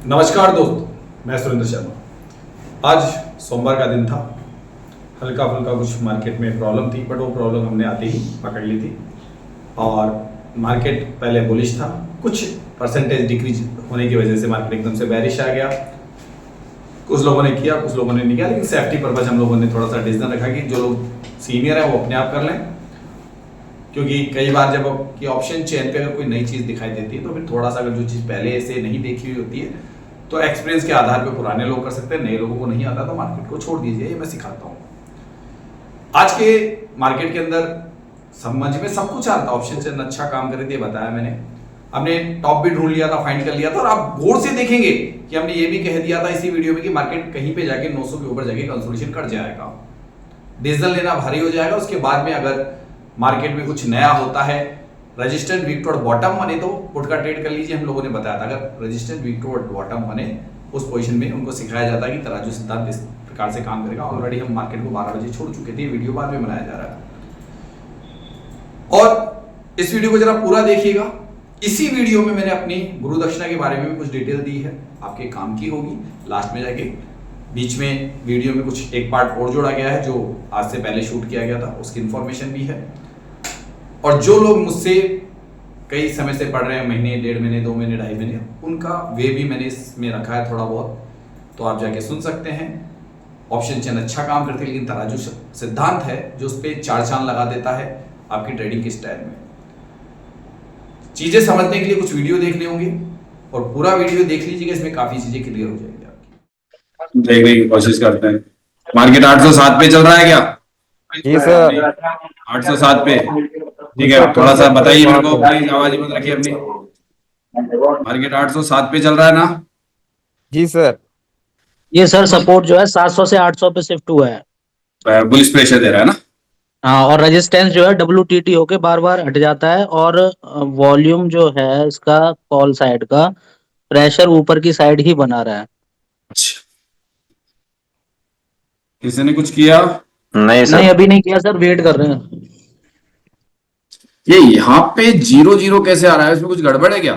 नमस्कार दोस्तों, मैं सुरेंद्र शर्मा। आज सोमवार का दिन था। हल्का फुल्का कुछ मार्केट में प्रॉब्लम थी, बट वो प्रॉब्लम हमने आते ही पकड़ ली थी और मार्केट पहले बुलिश था। कुछ परसेंटेज डिक्रीज होने की वजह से मार्केट एकदम से बेरिश आ गया। कुछ लोगों ने किया, कुछ लोगों ने नहीं किया, लेकिन सेफ्टी पर्पज हम लोगों ने थोड़ा सा डिसीजन रखा कि जो लोग सीनियर है वो अपने आप कर लें, क्योंकि कई बार जब आपकी ऑप्शन चेन पे अगर कोई नई चीज़ दिखाई देती है तो फिर थोड़ा सा अगर जो चीज़ पहले से नहीं देखी हुई होती है तो एक्सपीरियंस के आधार पे पुराने लोग कर सकते हैं, नए लोगों को नहीं आता तो मार्केट को छोड़ दीजिए। ये मैं सिखाता हूँ। आज के मार्केट के अंदर समझ में सब कुछ आता, ऑप्शन चेन अच्छा काम कर रही थी, बताया मैंने। हमने टॉप भी ढूंढ लिया था, फाइंड कर लिया था, और आप गौर से देखेंगे कि हमने ये भी कह दिया था इसी वीडियो में कि मार्केट कहीं पे जाके 900 के ऊपर जाके कंसोलिडेशन कर जाएगा, डिसीजन लेना भारी हो जाएगा। उसके बाद में अगर मार्केट में कुछ नया होता है, रेजिस्टेंट वीक टू बॉटम बने तो पुट का ट्रेड कर लीजिए। हम लोगों ने बताया था अगर रेजिस्टेंट वीक टू बॉटम बने उस पोजीशन में उनको सिखाया जाता है कि तराजू सिद्धांत इस प्रकार से काम करेगा। ऑलरेडी हम मार्केट को 12 बजे छोड़ चुके थे, वीडियो बाद में बनाया जा रहा है। और इस वीडियो को जरा पूरा देखिएगा। इसी वीडियो में मैंने अपनी गुरु दक्षिणा के बारे में भी कुछ डिटेल दी है, आपके काम की होगी। लास्ट में जाके बीच में वीडियो में कुछ एक पार्ट और जोड़ा गया है जो आज से पहले शूट किया गया था, उसकी इंफॉर्मेशन भी है। और जो लोग मुझसे कई समय से पढ़ रहे हैं, महीने, 1.5 महीने, 2 महीने, 2.5 महीने, उनका वे भी मैंने इसमें रखा है थोड़ा बहुत, तो आप जाके सुन सकते हैं। ऑप्शन चेन अच्छा काम करती है, लेकिन तराजू सिद्धांत है जो उस पर 4 चांद लगा देता है आपकी ट्रेडिंग के स्टाइल में। चीजें समझने के लिए कुछ वीडियो देखने होंगे और पूरा वीडियो देख लीजिएगा, इसमें काफी चीजें क्लियर हो जाएंगी आपकी। देखने की कोशिश करते हैं। मार्केट 807 पे चल रहा है क्या? जी सर, 807 पे, ठीक है। थोड़ा सा बताइए मेरे को, प्लीज आवाज मत रखिए अपनी। मार्केट 807 पे चल रहा है ना? जी सर। ये सर सपोर्ट जो है 700 से 800 पे शिफ्ट हुआ है। बुलिश प्रेशर दे रहा है ना? हाँ, और रेजिस्टेंस जो है WTT होके बार बार हट जाता है, और वॉल्यूम जो है इसका कॉल साइड का प्रेशर ऊपर की साइड ही बना रहा है। अच्छा, किसी ने कुछ किया? नहीं सर, नहीं, अभी नहीं किया सर, वेट कर रहे हैं। ये यहाँ पे 0-0 कैसे आ रहा है? इसमें कुछ गड़बड़ है क्या?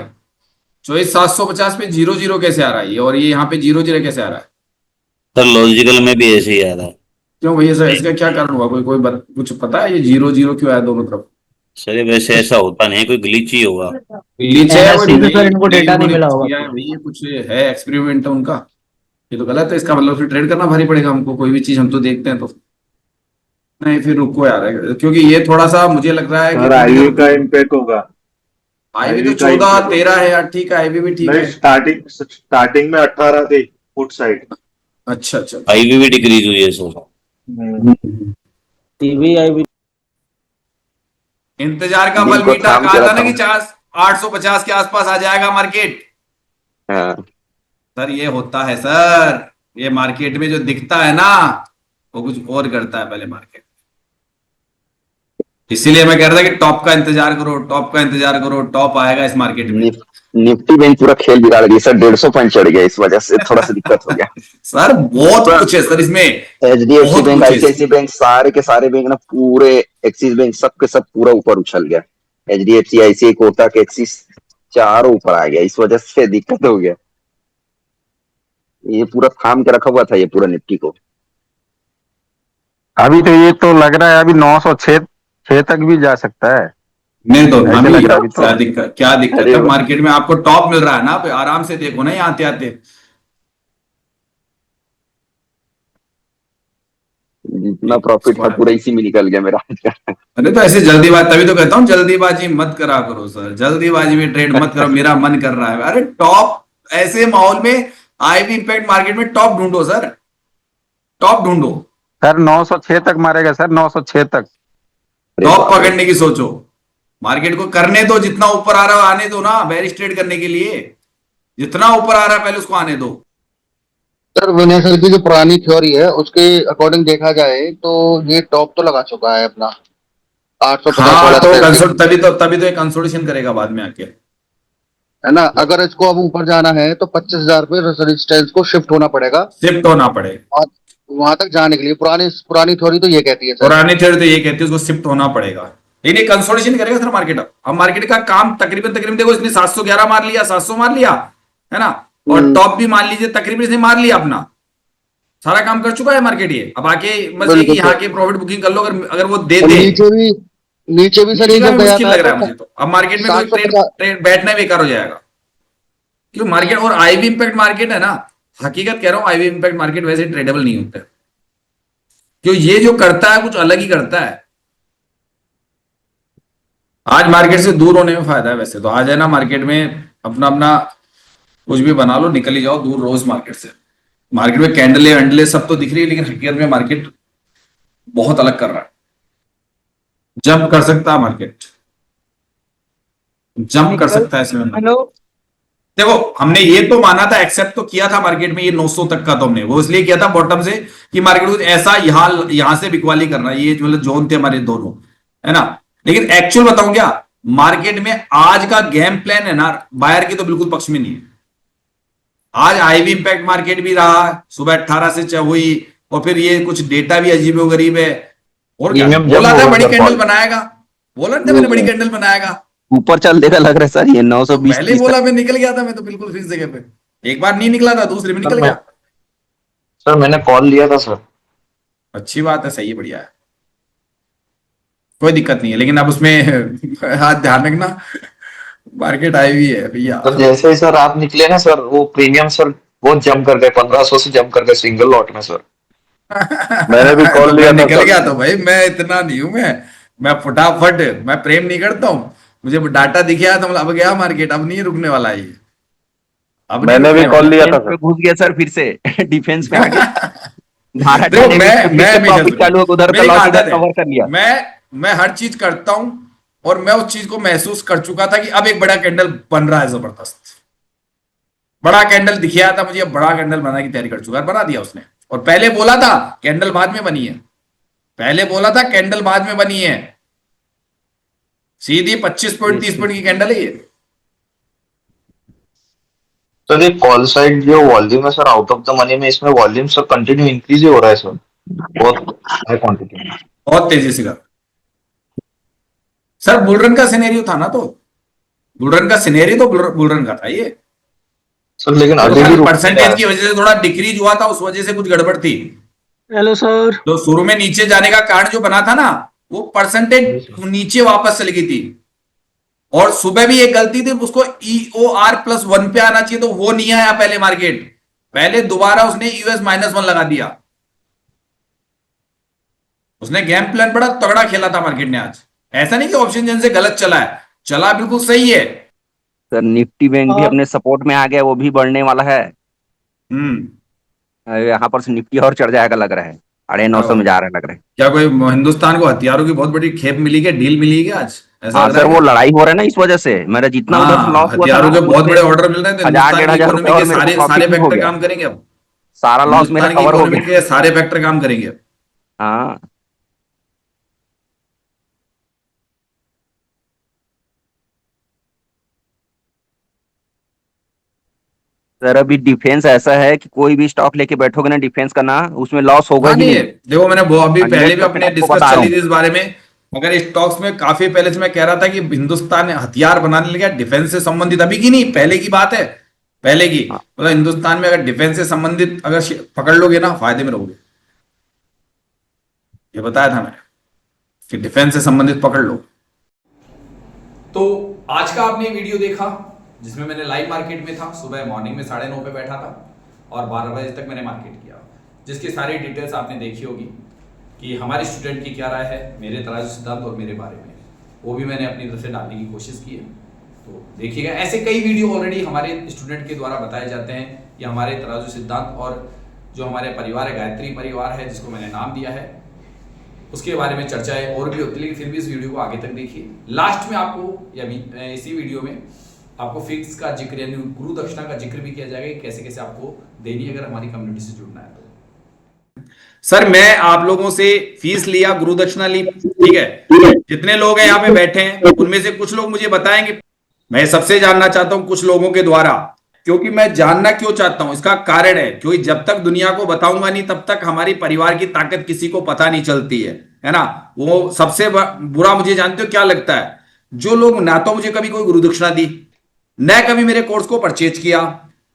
24,750 पे 0-0 कैसे आ रहा है ये, और ये यहाँ पे 0-0 कैसे आ रहा है? सर लॉजिकल में भी ऐसे ही आ रहा है। क्यों भैया सर, इसका क्या कारण हुआ? कुछ पता है ये 0-0 क्यों आया दोनों तरफ? सर वैसे ऐसा होता नहीं, कोई ग्लिच ही होगा। ग्लिच है, वो NSE पे सर नई इनको डेटा नहीं मिला होगा। किया है भैया, कुछ है, एक्सपेरिमेंट है उनका। ये तो गलत है, इसका मतलब फिर ट्रेड करना भारी पड़ेगा हमको। कोई भी चीज हम तो देखते हैं तो नहीं, फिर रुको यार, क्योंकि ये थोड़ा सा मुझे लग रहा है कि आईवी का इम्पैक्ट होगा। आईवी तो 14-13 है यार, ठीक है, आईवी भी ठीक है। स्टार्टिंग में 18 थी फुट साइड। अच्छा अच्छा, आईवी भी डिक्रीज हुई है सर। TVI भी इंतजार का बल मीठा, कहा था ना कि 850 के आसपास आ जाएगा मार्केट। सर ये होता है सर, ये मार्केट में जो दिखता है ना वो कुछ और करता है पहले मार्केट। इसीलिए मैं कह रहा था कि टॉप का इंतजार करो, टॉप का इंतजार करो, टॉप आएगा इस मार्केट में। निफ्टी बैंक पूरा खेल बिगाड़ गई सर, 150 पॉइंट चढ़ गया, इस वजह से थोड़ा सा दिक्कत हो गया। सर बहुत कुछ है सर इसमें। HDFC बैंक, ICICI बैंक, सारे के सारे बैंक ना, पूरे एक्सिस बैंक, सब के सब पूरा ऊपर उछल गया। HDFC, ICICI, कोटक, एक्सिस चारों ऊपर आ गया, इस वजह से दिक्कत हो गया। ये पूरा थाम के रखा हुआ था ये पूरा निफ्टी को। अभी तो ये तो लग रहा है अभी 906 तक भी जा सकता है। नहीं तो ऐसे लग रहा है अभी तो। क्या दिक्कत है मार्केट में? आपको टॉप मिल रहा है ना, आप आराम से देखो ना, यहाँ आते आते जितना प्रॉफिट था पूरा इसी में निकल गया मेरा। अरे तो ऐसे जल्दीबाजी, तभी तो कहता हूँ जल्दीबाजी मत करा करो सर, जल्दीबाजी में ट्रेड मत करो। मेरा मन कर रहा है, अरे टॉप ऐसे माहौल में आईवी इंपैक्ट मार्केट में टॉप ढूंढो सर, टॉप ढूंढो सर। 906 तक मारेगा सर, 906 तक टॉप पकड़ने की सोचो। मार्केट को करने दो, जितना ऊपर आ रहा है आने दो ना, बेरिश ट्रेड करने के लिए जितना ऊपर आ रहा है पहले उसको आने दो। सर विनय सर की जो पुरानी थ्योरी है उसके अकॉर्डिंग देखा जाए तो ये टॉप तो लगा चुका है अपना 850 हाँ, वाला। तभी तो कंसोलिडेशन करेगा बाद में आके, है ना। अगर इसको अब ऊपर जाना है तो 25,000 पे रेजिस्टेंस को शिफ्ट होना पड़ेगा, शिफ्ट होना पड़ेगा। और वहां तक जाने के लिए पुरानी थ्योरी तो ये कहती है सर। पुरानी थ्योरी तो ये कहती है उसको शिफ्ट होना पड़ेगा, लेकिन ये कंसोलिडेशन करेगा सर मार्केट। अब मार्केट का काम तकरीबन देखो, इसने 711 मार लिया, 700 मार लिया, है ना। और टॉप भी मान लीजिए तकरीबन इसने मार लिया अपना, सारा काम कर चुका है मार्केट ये। अब आके बस ये कि यहाँ के प्रॉफिट बुकिंग कर लो, अगर वो दे दे। नीचे भी सर ये नीचे का जब भी गया मुश्किल था लग रहा है तो मुझे तो। अब मार्केट में कोई 750 ट्रेड बैठना ही बेकार हो जाएगा, क्यों मार्केट और आईवी इंपैक्ट मार्केट है ना, हकीकत कह रहा हूं, आईवी इंपैक्ट मार्केट वैसे ट्रेडेबल नहीं होता है, क्यों ये जो करता है कुछ अलग ही करता है। आज मार्केट से दूर होने में फायदा है वैसे तो। आज है ना मार्केट में अपना अपना कुछ भी बना लो, निकल ही जाओ दूर रोज मार्केट से। मार्केट में कैंडले वैंडले सब तो दिख रही है, लेकिन हकीकत में मार्केट बहुत अलग कर रहा है। जंप कर सकता है मार्केट, जंप कर सकता है इसमें। हेलो, देखो हमने ये तो माना था, एक्सेप्ट तो किया था मार्केट में ये 900 तक का, तो हमने वो इसलिए किया था बॉटम से कि मार्केट कुछ ऐसा यहां से बिकवाली करना, ये मतलब जोन थे हमारे दोनों, है ना। लेकिन एक्चुअल बताऊं क्या, मार्केट में आज का गेम प्लान है ना बायर की तो बिल्कुल पक्ष में नहीं है। आज आईवी इंपैक्ट मार्केट भी रहा सुबह 18 से हुई, और फिर ये कुछ डेटा भी अजीब गरीब है। और क्या बोला था, बड़ी कैंडल बनाएगा, बोला था मैंने बड़ी कैंडल बनाएगा, ऊपर चल देगा लग रहा है सर ये 920 पहले ही बोला, मैं निकल गया था, मैं तो बिल्कुल फिक्स जगह पे। एक बार नहीं निकला था, दूसरे में निकल गया। सर मैंने कॉल लिया था सर। अच्छी बात है, सही है, बढ़िया है, कोई दिक्कत नहीं है। लेकिन अब उसमें हाथ ध्यान रखना, मार्केट आई हुई है भैया। सर जैसे ही सर आप निकले ना सर, वो प्रीमियम सर बहुत जंप कर गए, 1500 से जंप कर गए सिंगल लॉट में सर। मैंने भी कॉल तो लिया मैं था निकल सर। गया, तो भाई मैं इतना नहीं हूं, मैं फटाफट, मैं प्रेम नहीं करता हूं, मुझे डाटा दिख गया तो अब गया मार्केट, अब नहीं रुकने वाला है ये, अब नहीं मैंने भी रुकने कॉल वाला। लिया था पे सर। घुस गया सर फिर से डिफेंस में आगे मारा देखो जाने में फिर से प्रॉफिट चालू हो गया, उधर का मेरी लॉस आदत इधर है, कवर कर लिया। मैं हर चीज करता हूं, और मैं उस चीज को महसूस कर चुका था कि अब एक बड़ा कैंडल बन रहा है जबरदस्त, बड़ा कैंडल दिखा था मुझे, अब बड़ा कैंडल बनाने की तैयारी कर चुका है, बना दिया उसने। और पहले बोला था कैंडल बाद में बनी है, पहले बोला था कैंडल बाद में बनी है, सीधी 25 पॉइंट 30 पॉइंट की कैंडल है ये। सर ये कॉल साइड जो वॉल्यूम है sir out of the money में, इसमें वॉल्यूम सर कंटिन्यू इंक्रीज ही हो रहा है सर, बहुत हाई क्वांटिटी में। बहुत तेजी से कर सर, बुलरन का सिनेरियो था ना, तो बुलरन का सिनेरियो तो बुलरन का था ये। सर लेकिन अभी भी परसेंटेज की वजह से थोड़ा डिक्रीज हुआ था, उस वजह से कुछ गड़बड़ थी। Hello sir. तो शुरू में नीचे जाने का कारण जो बना था ना, वो परसेंटेज नीचे वापस चली गई थी, और सुबह भी एक गलती थी, उसको EOR+1 पे आना चाहिए, तो वो नहीं आया पहले मार्केट, पहले दोबारा उसने US-1 लगा दिया। उसने गेम प्लान बड़ा तगड़ा खेला था मार्केट ने आज, ऐसा नहीं कि ऑप्शन जन से गलत चला है, चला बिल्कुल सही है। सर निफ्टी बैंक भी अपने सपोर्ट में आ गया, वो भी बढ़ने वाला है। यहाँ पर से निफ्टी और चढ़ जाएगा लग रहा है, 950 में जा रहा है लग रहा है। क्या कोई हिंदुस्तान को हथियारों की बहुत बड़ी खेप मिली है, डील मिली है आज, ऐसा हाँ लग रहा सर, है वो क्या? लड़ाई हो रहा है ना, इस वजह से मेरा जितना उधर हाँ, लॉस हुआ था हथियारों के ना, बहुत बड़े उससे ऑर्डर मिल रहे थे, 1000 हिंदुस्तान की 1500 इकोनॉमी रुपए के और मेरे सारे को सारे प्रॉफिट हो फैक्टर गया, काम करेंगे अब, सारा लॉस मेरा हिंदुस्तान की कवर हो इकोनॉमी गया। के सारे फैक्टर काम करेंगे। हाँ सर, अभी डिफेंस ऐसा है कि कोई भी स्टॉक लेके बैठोगे ना डिफेंस का ना, उसमें लॉस होगा हाँ ही नहीं, नहीं। देखो मैंने अभी पहले भी 100% अपने आपको डिस्कस बता रहा चली हूँ। थी इस बारे में, अगर स्टॉक्स में काफी पहले से मैं कह रहा था कि हिंदुस्तान हथियार बनाने लगा डिफेंस से संबंधित, अभी की नहीं पहले की बात है, पहले की, हाँ। मतलब हिंदुस्तान में अगर डिफेंस से संबंधित अगर पकड़ लोगे ना, फायदे में रहोगे, ये बताया था मैंने कि डिफेंस से संबंधित पकड़ लो। तो आज का आपने वीडियो देखा जिसमें मैंने लाइव मार्केट में था, सुबह मॉर्निंग में 9:30 पे बैठा था और 12 बजे तक मैंने मार्केट किया, जिसकी सारी डिटेल्स आपने देखी होगी कि हमारे स्टूडेंट की क्या राय है मेरे तराजू सिद्धांत और मेरे बारे में, वो भी मैंने अपनी तरफ से डालने की कोशिश की है। तो देखिएगा, ऐसे कई वीडियो ऑलरेडी हमारे स्टूडेंट के द्वारा बताए जाते हैं, या हमारे तराजू सिद्धांत और जो हमारे परिवार है, गायत्री परिवार है जिसको मैंने नाम दिया है, उसके बारे में चर्चाएं और भी होती है, लेकिन फिर भी इस वीडियो को आगे तक देखिए। लास्ट में आपको या इसी वीडियो में आपको फिक्स का जिक्र यानी गुरु दक्षिणा का जिक्र भी किया जाएगा कि कैसे कैसे आपको देनी है अगर हमारी कम्युनिटी से जुड़ना है तो। सर मैं आप लोगों से फीस लिया, गुरु दक्षिणा ली, ठीक है, जितने लोग हैं यहाँ पे बैठे हैं उनमें से कुछ लोग मुझे बताएंगे, मैं सबसे जानना चाहता हूं कुछ लोगों के द्वारा, क्योंकि मैं जानना क्यों चाहता हूं, इसका कारण है क्योंकि जब तक दुनिया को बताऊंगा नहीं तब तक हमारी परिवार की ताकत किसी को पता नहीं चलती है ना। वो सबसे बुरा मुझे जानते हो क्या लगता है, जो लोग ना तो मुझे कभी कोई गुरु दक्षिणा दी, न कभी मेरे कोर्स को परचेज किया,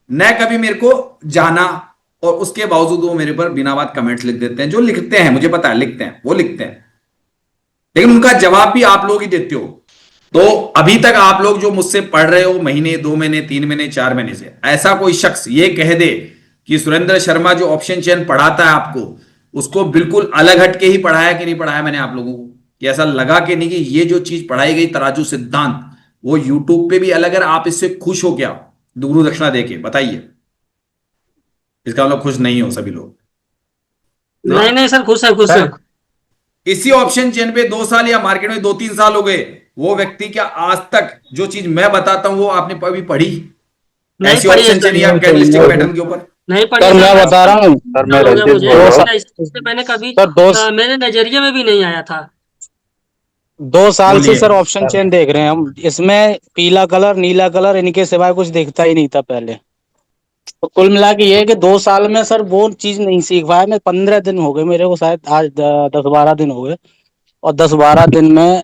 न कभी मेरे को जाना, और उसके बावजूद वो मेरे पर बिना बात कमेंट्स लिख देते हैं। जो लिखते हैं मुझे पता है, लिखते हैं वो लिखते हैं, लेकिन उनका जवाब भी आप लोग ही देते हो। तो अभी तक आप लोग जो मुझसे पढ़ रहे हो महीने, 2 महीने, 3 महीने, 4 महीने से, ऐसा कोई शख्स ये कह दे कि सुरेंद्र शर्मा जो ऑप्शन चेन पढ़ाता है आपको, उसको बिल्कुल अलग हटके ही पढ़ाया कि नहीं पढ़ाया मैंने आप लोगों को, कि ऐसा लगा कि नहीं कि ये जो चीज पढ़ाई गई तराजू सिद्धांत, वो यूट्यूब पे भी अलग है, आप इससे खुश हो क्या गुरु दक्षिणा देके? बताइए। इसका मतलब खुश नहीं हो सभी लोग? नहीं नहीं सर, खुश है खुश है। इसी ऑप्शन चेन पे 2 साल या मार्केट में 2-3 साल हो गए, वो व्यक्ति क्या आज तक जो चीज मैं बताता हूँ वो आपने कभी पढ़ी? नहीं ऐसी पढ़ी है ऑप्शन सर, चेन या कैंडलस्टिक पैटर्न के ऊपर? नहीं पढ़ी सर है मैं सर। बता रहा हूँ सर साल हो गया मुझे, दो इससे पहले कभी सर दो मेरे नजरिए में भी नहीं आया था। 2 साल से बोलिए। सर ऑप्शन चेन देख रहे हैं हम। इसमें पीला कलर, नीला कलर, इनके सिवाय कुछ दिखता ही नहीं था पहले। तो कुल मिला के ये है कि 2 साल में सर वो चीज नहीं सीख पाया मैं। 15 दिन हो गए मेरे को, शायद आज 10-12 दिन हो गए, और 10-12 दिन में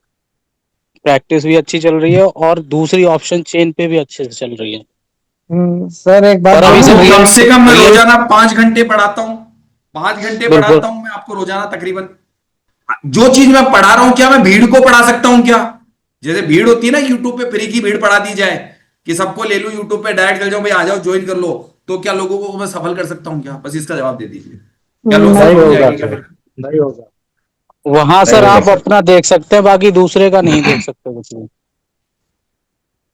प्रैक्टिस भी अच्छी चल रही है और दूसरी ऑप्शन चेन पे भी अच्छे से चल रही है। सर एक बात और अभी तो से कम से कम मैं रियल- रोजाना 5 घंटे पढ़ाता हूँ, 5 घंटे बिल्कुल। पढ़ाता हूँ मैं आपको रोजाना तकरीबन। जो चीज मैं पढ़ा रहा हूं, क्या मैं भीड़ को पढ़ा सकता हूं क्या? जैसे भीड़ होती है ना, यूट्यूब पे फ्री की भीड़ पढ़ा दी जाए कि सबको ले लूं यूट्यूब पे, डायरेक्ट चल जाओ भाई, आ जाओ ज्वाइन कर लो, तो क्या लोगों को मैं सफल कर सकता हूं क्या? बस इसका जवाब दे दीजिए। क्या लोग नहीं सफल हो होगा जाएंगे क्या? सर, नहीं होगा। वहां सर नहीं आप होगा सर। अपना देख सकते हैं, बाकी दूसरे का नहीं देख सकते कुछ भी।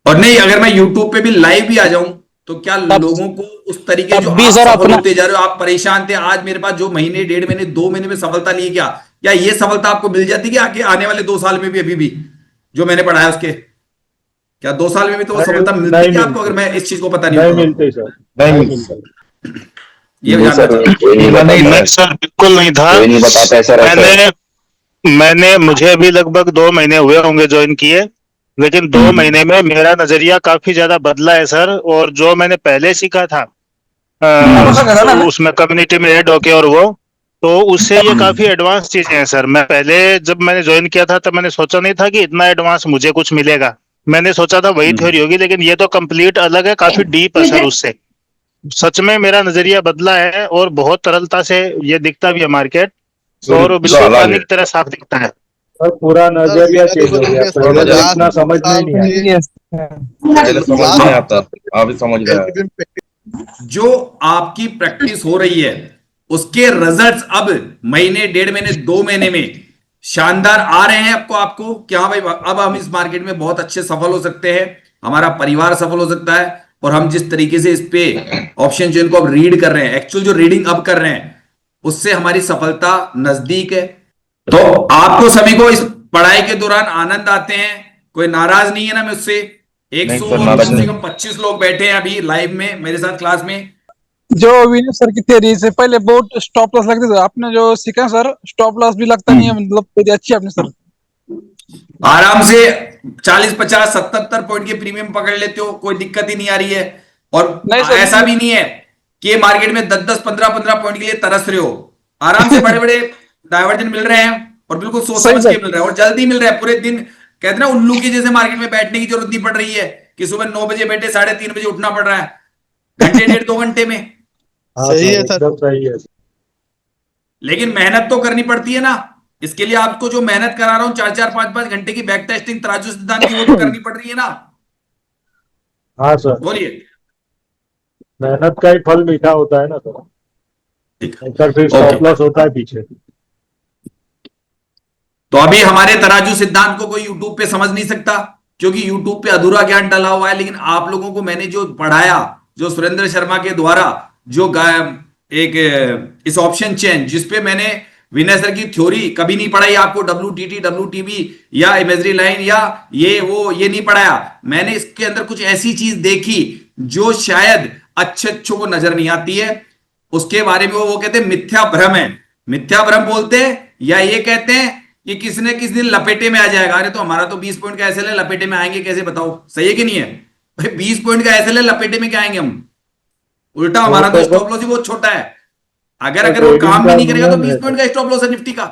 और नहीं, अगर मैं यूट्यूब पे भी लाइव भी आ जाऊं तो क्या तब- लोगों को उस तरीके तब जो भी आप सर सफल अपना- होते जा रहे हो, आप परेशान थे, आज मेरे पास जो महीने, 1.5 महीने, 2 महीने में सफलता ली क्या, क्या ये सफलता आपको मिल जाती कि आगे आने वाले 2 साल में भी अभी भी जो मैंने पढ़ाया उसके, क्या 2 साल में भी तो वो सफलता मिलती है क्या आपको, अगर मैं इस चीज को पता नहीं नहीं होता? मिलते सर, नहीं नहीं मिलते। मिलते। ये नहीं जानना सर, चाहता हूं। कोई नहीं बताता है। नहीं सर, बिल्कुल नहीं था। कोई नहीं बताता है सर ऐसा। मैंने मुझे अभी लगभग 2 महीने हुए होंगे ज्वाइन किए, लेकिन 2 महीने में मेरा नजरिया काफी ज्यादा बदला है सर। और जो मैंने पहले सीखा था उसमें कम्युनिटी में ऐड होके, और वो तो उससे ये काफी एडवांस चीजें हैं सर। मैं पहले जब मैंने ज्वाइन किया था तब मैंने सोचा नहीं था कि इतना एडवांस मुझे कुछ मिलेगा। मैंने सोचा था वही थ्योरी होगी, लेकिन ये तो कंप्लीट अलग है, काफी डीप है सर। उससे सच में मेरा नजरिया बदला है और बहुत तरलता से ये दिखता भी है मार्केट, और बिल्कुल पानी की तरह साफ दिखता है। सर पूरा नजरिया चेंज हो गया, पहले तो इतना समझ में ही नहीं आया। पहले समझ नहीं आता, आप समझ रहे हैं। जो आपकी प्रैक्टिस हो रही है उसके रिजल्ट्स अब महीने, 1.5 महीने, 2 महीने में शानदार आ रहे हैं आपको कि हाँ भाई अब हम इस मार्केट में बहुत अच्छे सफल हो सकते हैं, हमारा परिवार सफल हो सकता है। और हम जिस तरीके से इस पे ऑप्शन चेन को अब रीड कर रहे हैं, एक्चुअल जो रीडिंग अब कर रहे हैं, उससे हमारी सफलता नजदीक है। तो आपको सभी को इस पढ़ाई के दौरान आनंद आते हैं, कोई नाराज नहीं है ना मुझसे? नहीं 100 सर, नाराज कम से नहीं। कम 25 लोग बैठे हैं अभी लाइव में मेरे साथ क्लास में। जो विनय सर की थ्योरी से पहले बहुत स्टॉप लॉस लगते थे, आपने जो सीखा सर स्टॉप लॉस भी लगता नहीं है, मतलब थ्योरी अच्छी है आपने सर। आराम से 40, 50, 77 पॉइंट के प्रीमियम पकड़ लेते हो, कोई दिक्कत ही नहीं आ रही है। और नहीं सर, ऐसा भी नहीं है कि मार्केट में 10-10, 15-15 पॉइंट के लिए तरस रहे हो। आराम से बड़े बड़े डाइवर्जन मिल रहे हैं और बिल्कुल सोच सही समझ के सर। मिल रहा है और जल्दी मिल रहा है। पूरे दिन कहते हैं ना उल्लू की जैसे मार्केट में बैठने की जरूरत नहीं पड़ रही है कि सुबह 9 बजे बैठे 3:30 बजे उठना पड़ रहा है, घंटे, 1.5-2 घंटे में। सही है सर, एकदम सही है। लेकिन मेहनत तो करनी पड़ती है ना। इसके लिए आपको जो मेहनत करा रहा हूं 4-4, 5-5 घंटे की बैक टेस्टिंग तराजू सिद्धांत की, वो तो करनी पड़ रही है ना। हाँ सर, बोलिए। मेहनत का ही फल मीठा होता है ना सर। ठीक है। सर फिर स्टॉप लॉस होता है पीछे। तो अभी हमारे तराजू सिद्धांत को कोई यूट्यूब पे समझ नहीं सकता क्योंकि यूट्यूब पे अधूरा ज्ञान डला हुआ है। लेकिन आप लोगों को मैंने जो पढ़ाया, जो सुरेंद्र शर्मा के द्वारा जो एक इस ऑप्शन चेन जिसपे मैंने विनय सर की थ्योरी कभी नहीं पढ़ाई आपको, WTT, WTB या इमेजरी लाइन या ये नहीं पढ़ाया मैंने। इसके अंदर कुछ ऐसी चीज देखी जो शायद अच्छों को नजर नहीं आती है। उसके बारे में वो कहते हैं मिथ्या भ्रम है। मिथ्या भ्रम बोलते हैं या ये कहते हैं कि किसी न किसी दिन लपेटे में आ जाएगा। अरे तो हमारा तो 20 पॉइंट का एसएल है, लपेटे में आएंगे कैसे बताओ? सही है कि नहीं है भाई? 20 पॉइंट का एसएल है, लपेटे में क्या आएंगे हम? उल्टा हमारा तो स्टॉप लॉस ही बहुत छोटा है। अगर वो काम भी नहीं करेगा तो 20 पॉइंट का स्टॉप लॉस है निफ्टी का।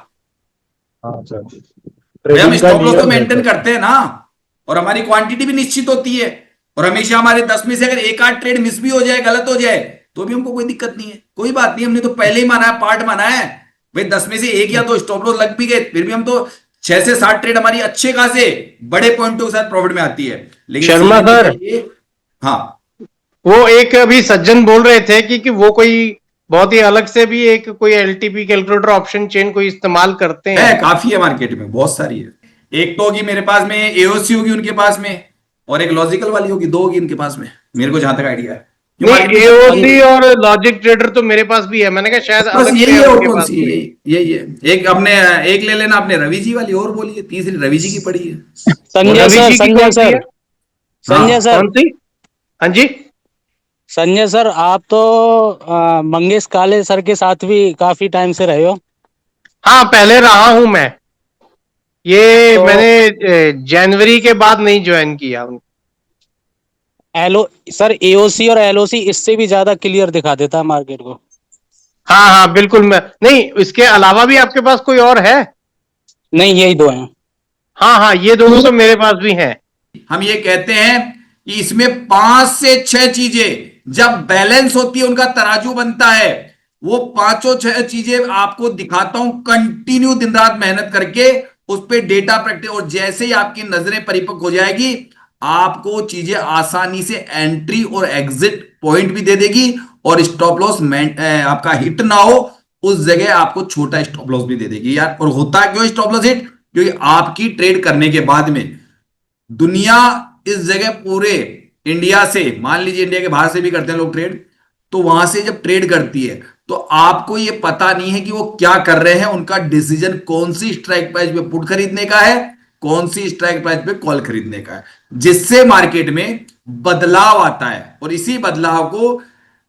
हाँ सर, भाई हम ट्रेडिंग का स्टॉप लॉस तो नियम है मेंटेन सर। करते हैं ना, और हमारी क्वांटिटी भी निश्चित होती है। और हमेशा हमारे 10 में से अगर एक आध ट्रेड मिस भी हो जाए, गलत हो जाए, तो भी हमको कोई दिक्कत नहीं है, कोई बात नहीं, हमने तो पहले ही माना है, पार्ट माना है भाई। 10 में से एक या दो स्टॉप लॉस लग भी गए, फिर भी हम तो 6 से 7 ट्रेड हमारी अच्छे खासे बड़े पॉइंटों के साथ प्रॉफिट में आती है। लेकिन शर्मा सर, हाँ, वो एक अभी सज्जन बोल रहे थे कि वो कोई बहुत ही अलग से भी एक कोई एलटीपी कैलकुलेटर ऑप्शन चेन कोई इस्तेमाल करते हैं। काफी है मार्केट में, बहुत सारी है। एक तो होगी मेरे पास में, एओसी होगी उनके पास में, और एक लॉजिकल वाली होगी, 2 होगी उनके पास में, मेरे को जहां तक आइडिया है। नहीं, एओसी और लॉजिक ट्रेडर तो मेरे पास भी है, मैंने कहा शायद अलग यही है है, उनके और पास। यही है। एक अपने एक ले लेना, अपने रवि जी वाली और बोलिए, तीसरी रवि जी की पड़ी है। Sanjay sir, Sanjay sir, Sanjay sir, कौन सी? हाँ जी संजय सर, आप तो मंगेश काले सर के साथ भी काफी टाइम से रहे हो। हाँ, पहले रहा हूं मैं, ये तो मैंने जनवरी के बाद नहीं ज्वाइन किया। एलओ सर, एओसी और एलओसी इससे भी ज्यादा क्लियर दिखा देता है मार्केट को। हाँ हाँ बिल्कुल। मैं नहीं, इसके अलावा भी आपके पास कोई और है? नहीं, यही 2 हैं। हाँ हाँ, ये दोनों तो मेरे पास भी हैं। हम ये कहते हैं कि इसमें 5 से 6 चीजें जब बैलेंस होती है, उनका तराजू बनता है, वो 5-6 चीजें आपको दिखाता हूं कंटिन्यू, दिन रात मेहनत करके उस पर डेटा प्रैक्टिस, और जैसे ही आपकी नजरें परिपक्व हो जाएगी, आपको चीजें आसानी से एंट्री और एग्जिट पॉइंट भी दे देगी, और स्टॉप लॉस आपका हिट ना हो उस जगह आपको छोटा स्टॉप लॉस भी दे देगी यार। और होता क्यों स्टॉप लॉस हिट? क्योंकि आपकी ट्रेड करने के बाद में दुनिया इस जगह पूरे इंडिया से, मान लीजिए इंडिया के बाहर से भी करते हैं लोग ट्रेड, तो वहां से जब ट्रेड करती है तो आपको ये पता नहीं है कि वो क्या कर रहे हैं। उनका डिसीजन कौन सी स्ट्राइक प्राइस पे पुट खरीदने का है, कौन सी स्ट्राइक प्राइस पे कॉल खरीदने का है, जिससे मार्केट में बदलाव आता है। और इसी बदलाव को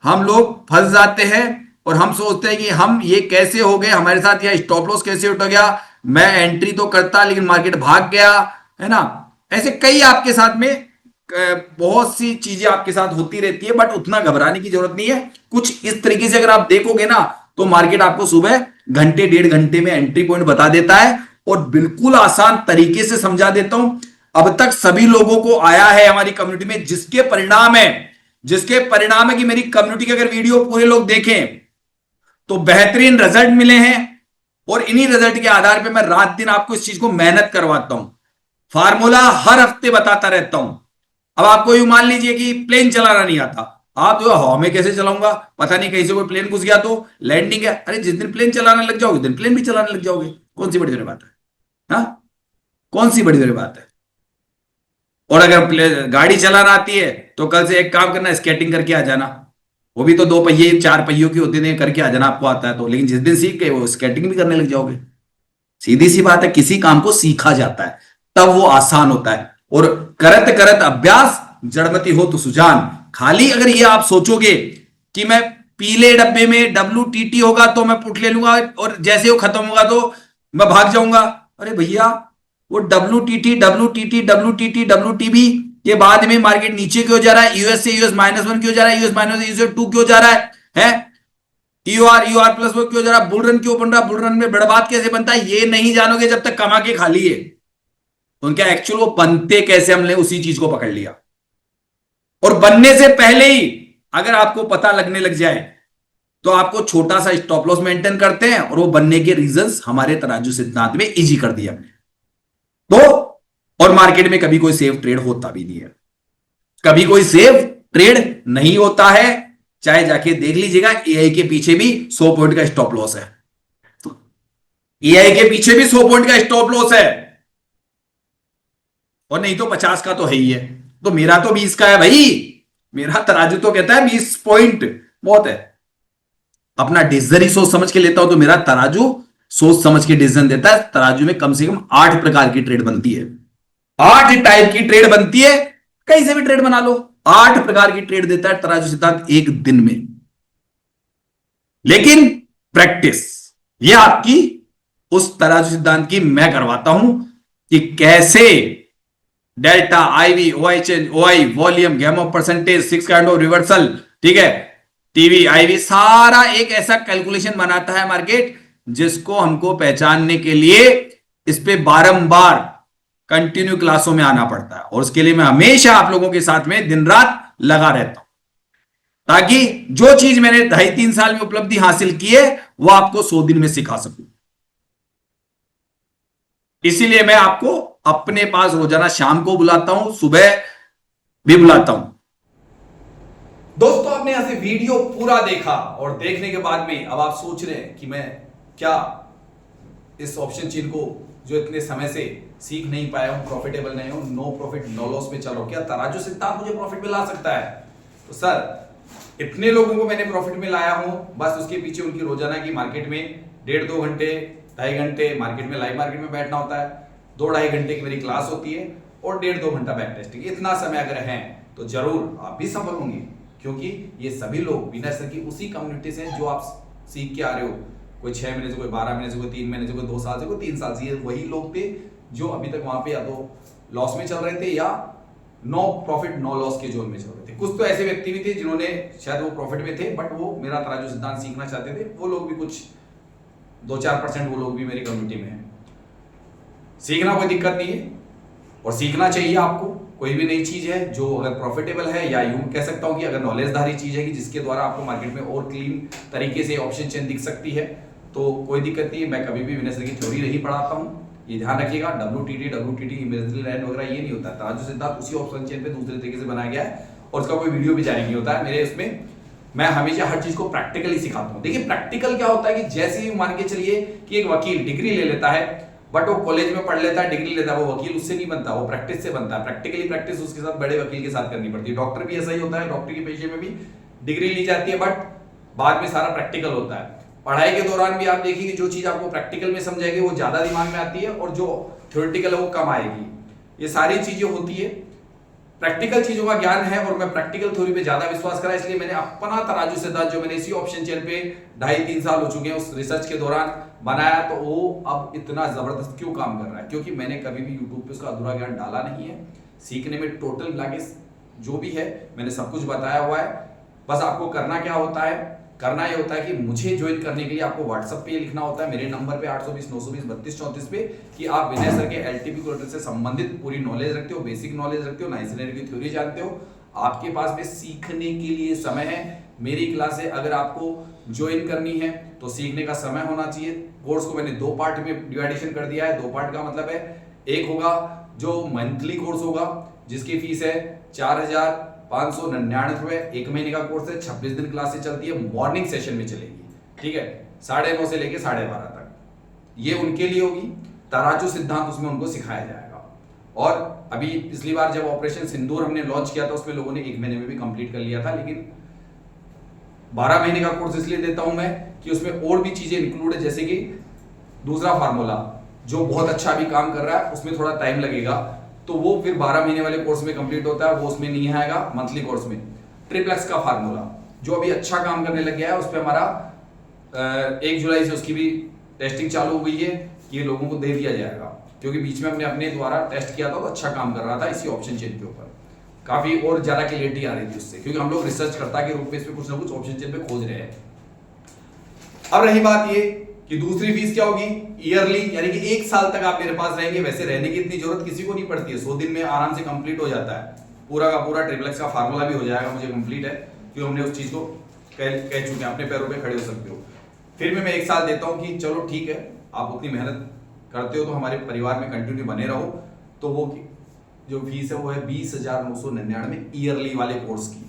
हम लोग फंस जाते हैं, और हम सोचते हैं कि हम ये कैसे हो गए हमारे साथ, या स्टॉप लॉस कैसे उठ गया, मैं एंट्री तो करता लेकिन मार्केट भाग गया, है ना। ऐसे कई आपके साथ में बहुत सी चीजें आपके साथ होती रहती है, बट उतना घबराने की जरूरत नहीं है। कुछ इस तरीके से अगर आप देखोगे ना, तो मार्केट आपको सुबह घंटे 1.5 घंटे में एंट्री पॉइंट बता देता है, और बिल्कुल आसान तरीके से समझा देता हूं। अब तक सभी लोगों को आया है हमारी कम्युनिटी में, जिसके परिणाम है कि मेरी कम्युनिटी के अगर वीडियो पूरे लोग देखें तो बेहतरीन रिजल्ट मिले हैं, और इन्हीं रिजल्ट के आधार पे मैं रात दिन आपको इस चीज को मेहनत करवाता हूं, फार्मूला हर हफ्ते बताता रहता हूं। अब आपको यूं मान लीजिए कि प्लेन चलाना नहीं आता, आप जो हवा में कैसे चलाऊंगा, पता नहीं कहीं से कोई प्लेन घुस गया तो लैंडिंग है। अरे जिस दिन प्लेन चलाने लग जाओगे, उस दिन प्लेन भी चलाने लग जाओगे। कौन सी बड़ी बात है? हाँ, कौन सी बड़ी बात है? और अगर गाड़ी चलाना आती है तो कल से एक काम करना, स्केटिंग करके आ जाना। वो भी तो 2 पहिए 4 पहियों की होती है, करके आ जाना, आपको आता है तो। लेकिन जिस दिन सीख गए वो स्केटिंग भी करने लग जाओगे। सीधी सी बात है, किसी काम को सीखा जाता है तब वो आसान होता है, और करत करत अभ्यास जड़मति हो तो सुजान। खाली अगर ये आप सोचोगे कि मैं पीले डब्बे में WTT होगा तो मैं पुट ले लूंगा, और जैसे वो खत्म होगा तो मैं भाग जाऊंगा, अरे भैया वो WTT के बाद में मार्केट नीचे क्यों जा रहा है? यूएस से US -1 क्यों जा रहा है? यूएस -2 क्यों जा रहा है? EUR+1 क्यों जा रहा है? बुल रन क्यों बन रहा है? बुल रन में बर्बाद कैसे बनता है? ये नहीं जानोगे जब तक कमा के खा लिए। उनका एक्चुअल वो बनते कैसे, हमने उसी चीज को पकड़ लिया। और बनने से पहले ही अगर आपको पता लगने लग जाए तो आपको छोटा सा स्टॉप लॉस मेंटेन करते हैं, और वो बनने के रीजंस हमारे तराजू सिद्धांत में इजी कर दिया हमने तो। और मार्केट में कभी कोई सेफ ट्रेड होता भी नहीं है, कभी कोई सेफ ट्रेड नहीं होता है। चाहे जाके देख लीजिएगा, एआई के पीछे भी 100 पॉइंट का स्टॉप लॉस है, एआई के पीछे भी 100 पॉइंट का स्टॉप लॉस है, और नहीं तो 50 का तो है ही है। तो मेरा तो 20 का है भाई, मेरा तराजू तो कहता है 20 पॉइंट बहुत है। अपना डिसीजन ही सोच समझ के लेता हूं तो मेरा तराजू सोच समझ के डिसीजन देता है। तराजू में कम से कम 8 प्रकार की ट्रेड बनती है, 8 टाइप की ट्रेड बनती है। कहीं से भी ट्रेड बना लो, 8 प्रकार की ट्रेड देता है तराजू सिद्धांत एक दिन में। लेकिन प्रैक्टिस यह आपकी उस तराजू सिद्धांत की मैं करवाता हूं कि कैसे delta, IV, OI change, OI, volume, game of percentage, 6 kind of reversal, ठीक है, टीवी, आईवी, सारा एक ऐसा कैलकुलेशन बनाता है मार्केट, जिसको हमको पहचानने के लिए इस पे बारंबार कंटिन्यू क्लासों में आना पड़ता है, और उसके लिए मैं हमेशा आप लोगों के साथ में दिन रात लगा रहता हूं, ताकि जो चीज मैंने 2.5-3 साल में उपलब्धि हासिल की है वो आपको 100 दिन में सिखा सकूं। इसीलिए मैं आपको अपने पास रोजाना शाम को बुलाता हूं, सुबह भी बुलाता हूं। दोस्तों, आपने यहां से वीडियो पूरा देखा और देखने के बाद में अब आप सोच रहे हैं कि मैं क्या इस ऑप्शन चेन को जो इतने समय से सीख नहीं पाया हूं, प्रॉफिटेबल नहीं हूं, नो प्रॉफिट नो लॉस में चलो, क्या तराजू सिद्धांत मुझे प्रॉफिट में ला सकता है? तो सर, इतने लोगों को मैंने प्रॉफिट में लाया हूं, बस उसके पीछे उनकी रोजाना की मार्केट में 1.5-2 घंटे 2.5 घंटे मार्केट में, लाइव मार्केट में बैठना होता है, 2-2.5 घंटे की मेरी क्लास होती है और 1.5-2 घंटा बैक टेस्टिंग। इतना समय अगर है तो जरूर आप भी सफल होंगे, क्योंकि ये सभी लोग बिना सर की उसी कम्युनिटी से जो आप सीख के आ रहे हो, कोई 6 महीने से, कोई 12 महीने से, कोई 3 महीने से, कोई 2 साल से, कोई 3 साल से, ये वही लोग थे जो अभी तक वहां पे या तो लॉस में चल रहे थे या नो प्रॉफिट नो लॉस के जोन में चल रहे थे। कुछ तो ऐसे व्यक्ति भी थे जिन्होंने शायद वो प्रॉफिट में थे बट वो मेरा तराजू सिद्धांत सीखना चाहते थे, वो लोग भी कुछ 2-4% वो लोग भी मेरी कम्युनिटी में हैं। सीखना कोई दिक्कत नहीं है और सीखना चाहिए आपको। कोई भी नई चीज है जो अगर प्रॉफिटेबल है, या यूं कह सकता हूं कि अगर नॉलेजधारी चीज है कि जिसके द्वारा आपको मार्केट में और क्लीन तरीके से ऑप्शन चेन दिख सकती है, तो कोई दिक्कत नहीं है। मैं कभी भी विनय सर की थ्योरी नहीं पढ़ाता हूं, ये ध्यान रखिएगा। WTT इमेजिनरी लाइन वगैरह ये नहीं होता। तराजू सिद्धांत उसी ऑप्शन चेन पे दूसरे तरीके से बनाया गया है और उसका कोई वीडियो भी जारी नहीं होता है मेरे इसमें। मैं हमेशा हर चीज को प्रैक्टिकली सिखाता हूं। देखिए, प्रैक्टिकल क्या होता है कि जैसे ही मान के चलिए कि एक वकील डिग्री ले लेता है, बट वो कॉलेज में पढ़ लेता है, डिग्री लेता है, वो वकील उससे नहीं बनता, वो प्रैक्टिस से बनता है। प्रैक्टिकली प्रैक्टिस उसके साथ बड़े वकील के साथ करनी पड़ती है। डॉक्टर भी ऐसा ही होता है, डॉक्टर के पेशे में भी डिग्री ली जाती है बट बाद में सारा प्रैक्टिकल होता है। पढ़ाई के दौरान भी आप देखिए कि जो चीज आपको प्रैक्टिकल में समझाएगी वो ज्यादा दिमाग में आती है और जो थ्योरेटिकल है वो कम आएगी। ये सारी चीजें होती है, प्रैक्टिकल चीजों का ज्ञान है और मैं प्रैक्टिकल थ्योरी पे ज्यादा विश्वास करा, इसलिए मैंने अपना तराजू सिद्धांत जो मैंने इसी ऑप्शन चेन पे 2.5-3 साल हो चुके हैं उस रिसर्च के दौरान बनाया, तो वो अब इतना जबरदस्त क्यों काम कर रहा है? क्योंकि मैंने कभी भी यूट्यूब पे उसका अधूरा ज्ञान डाला नहीं है। सीखने में टोटल मिला जो भी है मैंने सब कुछ बताया हुआ है। बस आपको करना क्या होता है, करना ये होता है कि मुझे ज्वाइन करने के लिए आपको व्हाट्सएप पे लिखना होता है मेरे नंबर पे 820-920-3234 पे कि आप विनय सर के एलटीपी कैलकुलेटर से संबंधित पूरी नॉलेज रखते हो, बेसिक नॉलेज रखते हो, नाइसनरी की थ्योरी जानते हो, आपके पास में सीखने के लिए समय है। मेरी क्लास है, अगर आपको ज्वाइन करनी है तो सीखने का समय होना चाहिए। कोर्स को मैंने 2 पार्ट में डिवाइडेशन कर दिया है। 2 पार्ट का मतलब है, एक होगा जो मंथली कोर्स होगा जिसकी फीस है 4,599 रुपए, 1 महीने का कोर्स है, 26 दिन क्लासेस चलती है, मॉर्निंग सेशन में चलेगी, ठीक है, 9:30 से लेके 12:30 तक। ये उनके लिए होगी। तराजू सिद्धांत उसमें उनको सिखाया जाएगा। और अभी पिछली बार जब ऑपरेशन सिंदूर हमने लॉन्च किया था उसमें लोगों ने 1 महीने में भी कंप्लीट कर लिया था, लेकिन 12 महीने का कोर्स इसलिए देता हूं मैं कि उसमें और भी चीजें इंक्लूड है, जैसे कि दूसरा फार्मूला जो बहुत अच्छा भी काम कर रहा है, उसमें थोड़ा टाइम लगेगा, तो वो फिर 12 महीने वाले कोर्स में कंप्लीट होता है, वो उसमें नहीं आएगा मंथली कोर्स में। ट्रिप्लेक्स का फार्मूला जो अभी अच्छा काम करने लग गया है, उस पर हमारा 1 जुलाई से उसकी भी टेस्टिंग चालू हो गई है, ये लोगों को दे दिया जाएगा, क्योंकि बीच में हमने अपने द्वारा टेस्ट किया था तो अच्छा काम कर रहा था इसी ऑप्शन चेन के ऊपर, काफी और ज्यादा क्लियरिटी आ रही थी उससे, क्योंकि हम लोग रिसर्चकर्ता के रूप में इस पे कुछ ना कुछ ऑप्शन चेन पे खोज रहे हैं। अब रही बात ये कि दूसरी फीस क्या होगी, ईयरली, यानी कि 1 साल तक आप मेरे पास रहेंगे। वैसे रहने की इतनी जरूरत किसी को नहीं पड़ती है, 100 दिन में आराम से कंप्लीट हो जाता है, पूरा का पूरा ट्रिप्लेक्स का फार्मूला भी हो जाएगा मुझे कंप्लीट है, क्योंकि हमने उस चीज को कह चुके हैं, अपने पैरों पे खड़े हो सकते हो। फिर मैं 1 साल देता हूं कि चलो ठीक है, आप उतनी मेहनत करते हो तो हमारे परिवार में कंटिन्यू बने रहो, तो वो जो फीस है वो है 20,999 ईयरली वाले कोर्स की,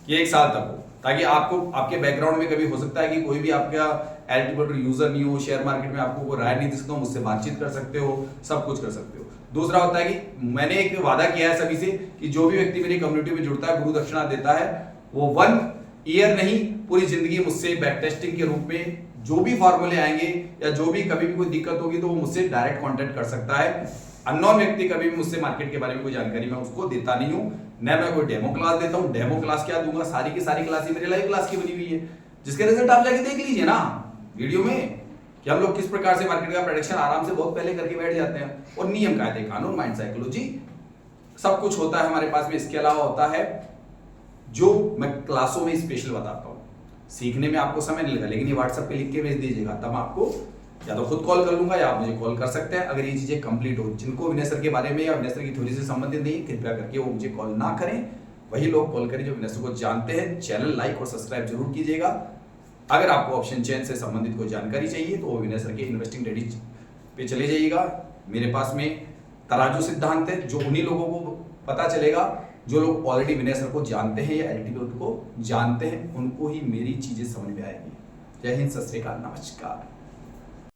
ये 1 साल तक हो, ताकि आपको आपके बैकग्राउंड में कभी हो सकता है कि कोई भी आपका एल्टिमेट यूजर नहीं हो, शेयर मार्केट में आपको कोई राय नहीं दे सकता, मुझसे बातचीत कर सकते हो, सब कुछ कर सकते हो। दूसरा होता है कि मैंने एक वादा किया है सभी से कि जो भी व्यक्ति मेरी कम्युनिटी में जुड़ता है, गुरु दक्षिणा देता है, वो 1 ईयर नहीं पूरी जिंदगी मुझसे बैक टेस्टिंग के रूप में जो भी फॉर्मूले आएंगे या जो भी कभी भी कोई दिक्कत होगी तो वो मुझसे डायरेक्ट कांटेक्ट कर सकता है। अननोन व्यक्ति कभी भी मुझसे मार्केट के बारे में कोई जानकारी मैं उसको देता नहीं हूं, न मैं कोई डेमो क्लास देता हूं। डेमो क्लास क्या दूंगा, सारी की सारी क्लास ही मेरे लाइव क्लास की बनी हुई है, जिसके रिजल्ट आप जाके देख लीजिए ना वीडियो में कि हम लोग किस प्रकार से मार्केट का प्रेडिक्शन आराम से बहुत पहले करके बैठ जाते हैं, और नियम कायदे कानून माइंड साइकोलॉजी सब कुछ होता है हमारे पास में। इसके अलावा होता है जो मैं क्लासों में स्पेशल बताता हूं, सीखने में आपको समय नहीं लगा, लेकिन ये व्हाट्सएप पे लिख के भेज दीजिएगा, तब आपको या तो खुद कॉल कर लूंगा या आप मुझे कॉल कर सकते हैं अगर ये चीजें कंप्लीट हो। जिनको विनय सर के बारे में या विनय सर की थ्योरी से संबंधित नहीं, कृपया करके वो मुझे कॉल ना करें, वही लोग कॉल करें जो विनय सर को जानते हैं। चैनल लाइक और सब्सक्राइब जरूर कीजिएगा। अगर आपको ऑप्शन चेन से संबंधित कोई जानकारी चाहिए तो विनय सर के इन्वेस्टिंग रेडी पे चले जाइएगा। मेरे पास में तराजू सिद्धांत है जो उन्हीं लोगों को पता चलेगा जो लोग ऑलरेडी विनय सर को जानते हैं या एलटीपी को जानते हैं, उनको ही मेरी चीजें समझ में आएगी। जय हिंद, सत श्री अकाल, नमस्कार।